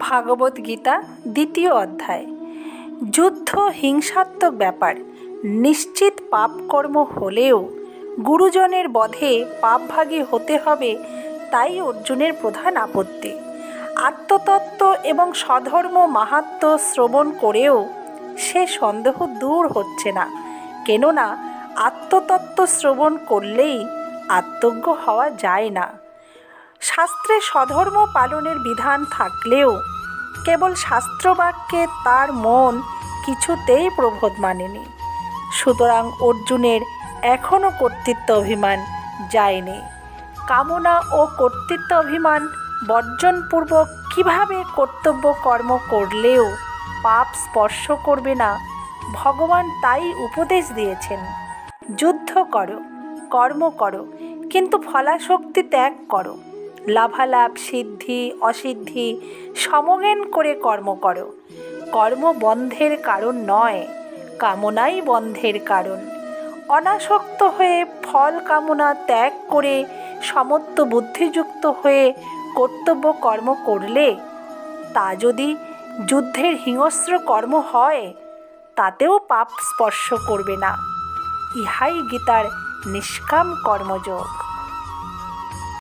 ভাগবত গীতা দ্বিতীয় অধ্যায়। যুদ্ধ হিংসাত্মক ব্যাপার, নিশ্চিত পাপকর্ম হলেও গুরুজনের বধে পাপভাগী হতে হবে, তাই অর্জুনের প্রধান আপত্তি। আত্মতত্ত্ব এবং স্বধর্ম মাহাত্ম্য শ্রবণ করেও সে সন্দেহ দূর হচ্ছে না, কেননা আত্মতত্ত্ব শ্রবণ করলেই আত্মজ্ঞ হওয়া যায় না। শাস্ত্রে স্বধর্ম পালনের বিধান থাকলেও কেবল শাস্ত্রবাক্যে তার মন কিছুতেই প্রবোধ মানেনি। সুতরাং অর্জুনের এখনও কর্তৃত্ব অভিমান যায়নি। কামনা ও কর্তৃত্ব অভিমান বর্জনপূর্বক কিভাবে কর্তব্য কর্ম করলেও পাপ স্পর্শ করবে না, ভগবান তাই উপদেশ দিয়েছেন। যুদ্ধ করো, কর্ম করো, কিন্তু ফলাশক্তি ত্যাগ করো। লাভালাভ সিদ্ধি অসিদ্ধি সমজ্ঞান করে কর্ম করো। কর্ম বন্ধের কারণ নয়, কামনাই বন্ধের কারণ। অনাসক্ত হয়ে ফল কামনা ত্যাগ করে সমত্ব বুদ্ধিযুক্ত হয়ে কর্তব্য কর্ম করলে তা যদি যুদ্ধের হিংস্র কর্ম হয়, তাতেও পাপ স্পর্শ করবে না। ইহাই গীতার নিষ্কাম কর্মযোগ।